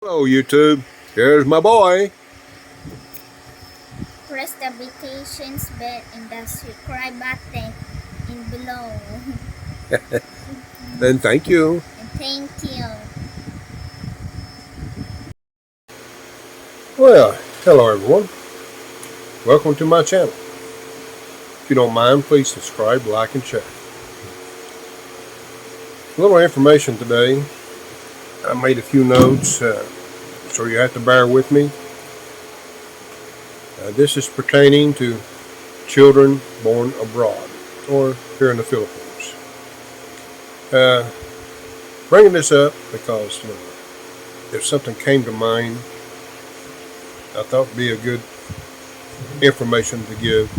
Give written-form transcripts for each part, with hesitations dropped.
Hello, YouTube. Here's my boy. Press the applications bell and the subscribe button in below. And thank you. And thank you. Well, hello, everyone. Welcome to my channel. If you don't mind, please subscribe, like, and share. A little information today. I made a few notes, so you have to bear with me. This is pertaining to children born abroad or here in the Philippines. Bringing this up because if something came to mind, I thought it'd be a good information to give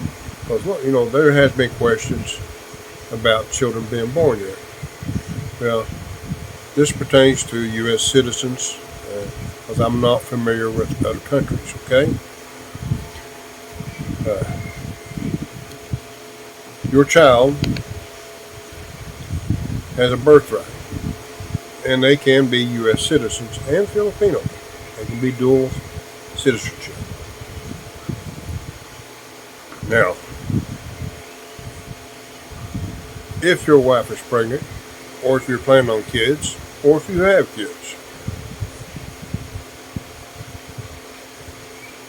because there has been questions about children being born here. Well, this pertains to U.S. citizens because I'm not familiar with other countries. Okay, your child has a birthright, and they can be U.S. citizens and Filipino. They can be dual citizenship. Now, if your wife is pregnant, or if you're planning on kids, or if you have kids,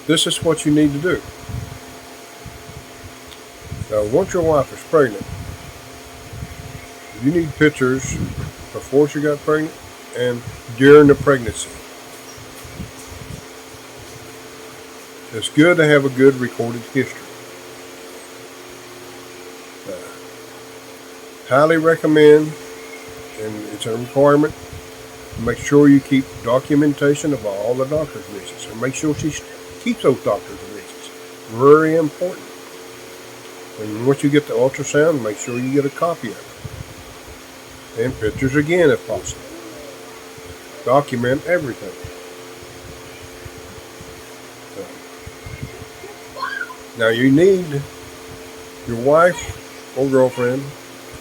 this is what you need to do. Now, once your wife is pregnant, you need pictures before she got pregnant and during the pregnancy. It's good to have a good recorded history. Highly recommend, and it's a requirement, make sure you keep documentation of all the doctor's visits, and make sure she keeps those doctor's visits. Very important. And once you get the ultrasound, make sure you get a copy of it. And pictures again if possible. Document everything. Now you need your wife or girlfriend,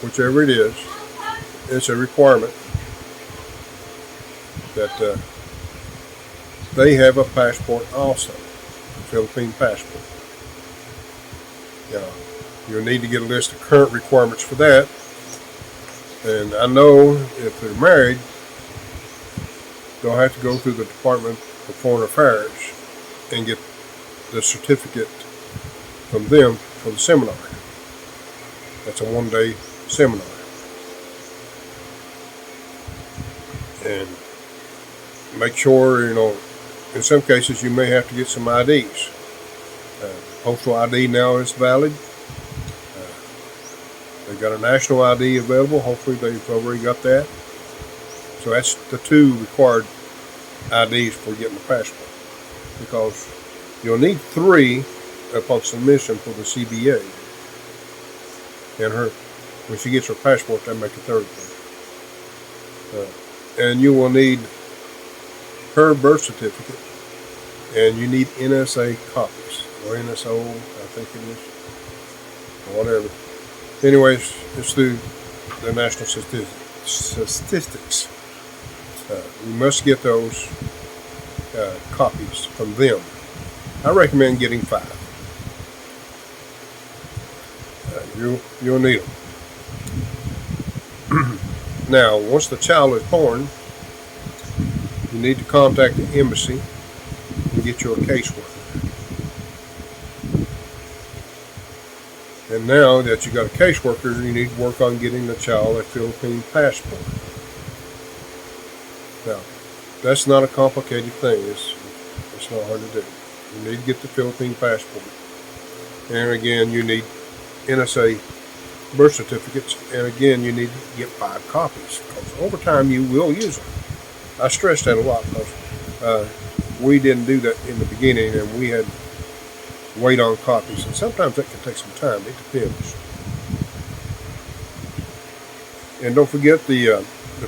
whichever it is, it's a requirement that they have a passport also, a Philippine passport. Now, you'll need to get a list of current requirements for that. And I know if they're married, they'll have to go through the Department of Foreign Affairs and get the certificate from them for the seminar. That's a one-day seminar. And make sure, in some cases you may have to get some IDs. Postal ID now is valid. They've got a national ID available. Hopefully they've already got that. So that's the two required IDs for getting the passport. Because you'll need 3 upon submission for the CBA. And when she gets her passport, they make a 3rd thing. And you will need her birth certificate, and you need NSA copies, or NSO, I think it is, or whatever. Anyways, it's through the national statistics. You must get those copies from them. I recommend getting 5. You'll need them. Now, once the child is born, you need to contact the embassy and get you a caseworker. And now that you got a caseworker, you need to work on getting the child a Philippine passport. Now, that's not a complicated thing. It's not hard to do. You need to get the Philippine passport. And again, you need NSA birth certificates, and again you need to get 5 copies because over time you will use them. I stress that a lot because we didn't do that in the beginning, and we had to wait on copies, and sometimes that can take some time. It depends. And don't forget the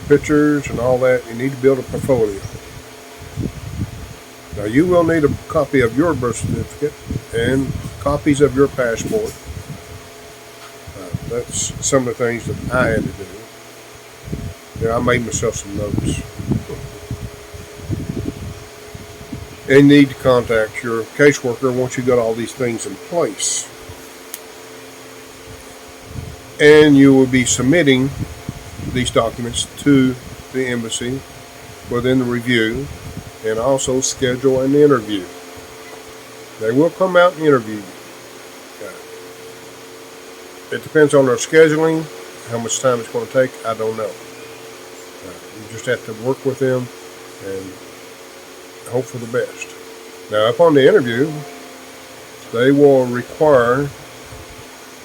pictures and all that. You need to build a portfolio. Now you will need a copy of your birth certificate and copies of your passport. That's some of the things that I had to do. I made myself some notes. and need to contact your caseworker once you got all these things in place. And you will be submitting these documents to the embassy within the review, and also schedule an interview. They will come out and interview you. It depends on their scheduling, how much time it's going to take, I don't know. You just have to work with them and hope for the best. Now, upon the interview, they will require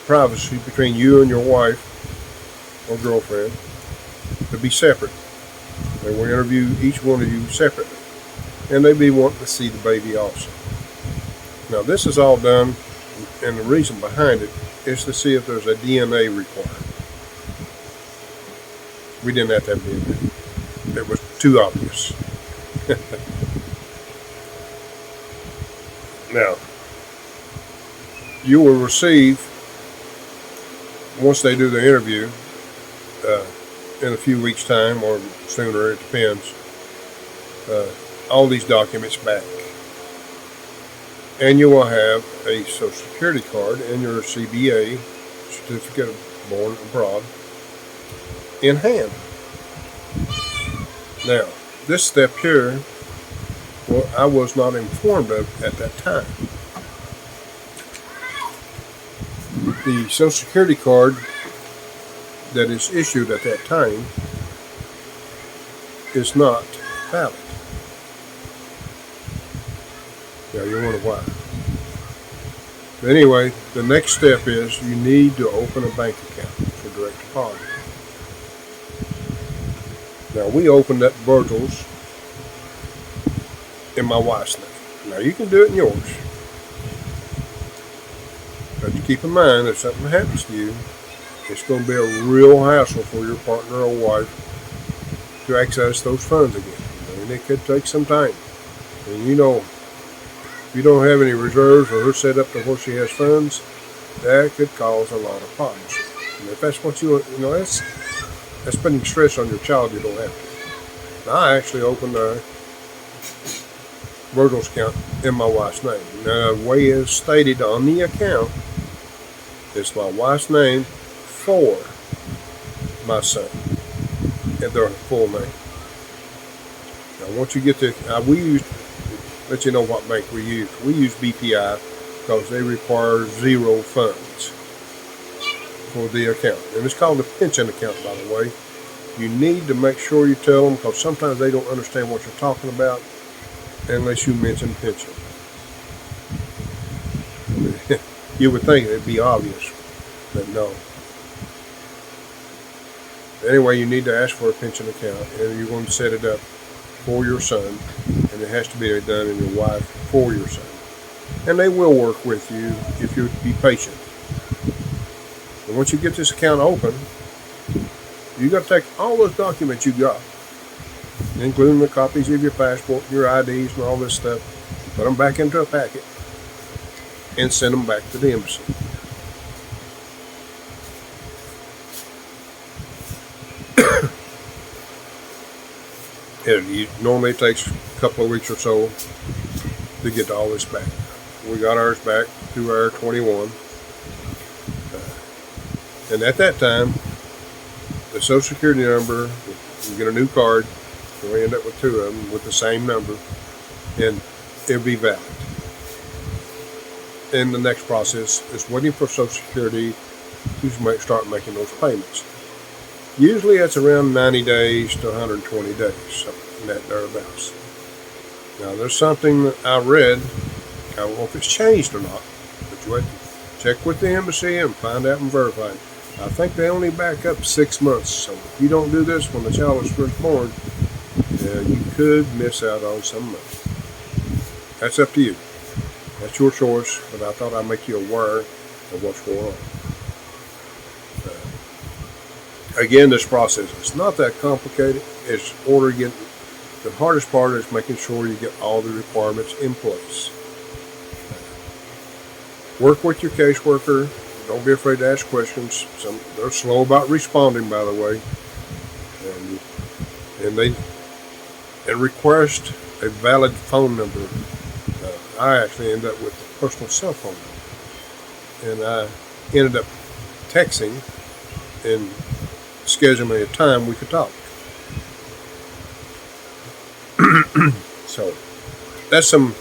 privacy between you and your wife or girlfriend to be separate. They will interview each one of you separately, and they be wanting to see the baby also. Now, this is all done, and the reason behind it is to see if there's a DNA required. We didn't have to have DNA. It was too obvious. Now, you will receive, once they do the interview, in a few weeks' time or sooner, it depends, all these documents back. And you will have a Social Security card and your CBA, Certificate of Born Abroad, in hand. Now, this step here, well, I was not informed of at that time. The Social Security card that is issued at that time is not valid. Now, you wonder why. But anyway, the next step is you need to open a bank account for direct deposit. Now, we opened at Virgil's in my wife's name. Now, you can do it in yours. But you keep in mind, if something happens to you, it's going to be a real hassle for your partner or wife to access those funds again. And it could take some time. And you know, if you don't have any reserves or her set up to where she has funds, that could cause a lot of problems. And if that's what you know, that's putting stress on your child you don't have to. Now, I actually opened a Virgil's account in my wife's name. Now, the way it's stated on the account, it's my wife's name for my son and their full name. Now, once you get to, let you know what bank we use. We use BPI because they require zero funds for the account. And it's called a pension account, by the way. You need to make sure you tell them, because sometimes they don't understand what you're talking about unless you mention pension. You would think it'd be obvious, but no. Anyway, you need to ask for a pension account, and you're going to set it up for your son, and it has to be done in your wife for your son. And they will work with you if you be patient. And once you get this account open, you got to take all those documents you got, including the copies of your passport, your IDs, and all this stuff, put them back into a packet, and send them back to the embassy. Normally it takes a couple of weeks or so to get all this back. We got ours back through our 21. And at that time, the Social Security number, you get a new card, so we end up with two of them with the same number, and it'll be valid. And the next process is waiting for Social Security to start making those payments. Usually it's around 90 days to 120 days, something that thereabouts. Now, there's something that I read, I don't know if it's changed or not, but you have to check with the embassy and find out and verify it. I think they only back up 6 months, so if you don't do this when the child is first born, you could miss out on some money. That's up to you. That's your choice, but I thought I'd make you aware of what's going on. Again, this process is not that complicated. It's the hardest part is making sure you get all the requirements in place. Work with your caseworker. Don't be afraid to ask questions. They're slow about responding, by the way. And request a valid phone number. I actually ended up with a personal cell phone number, and I ended up texting and scheduling a time we could talk. So that's some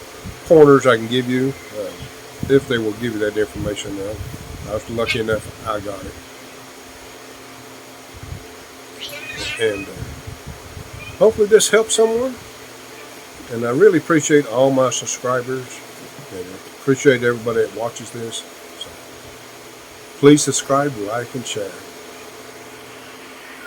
pointers I can give you, if they will give you that information. I was lucky enough I got it, and hopefully this helps someone. And I really appreciate all my subscribers, and appreciate everybody that watches this. So please subscribe, like, and share.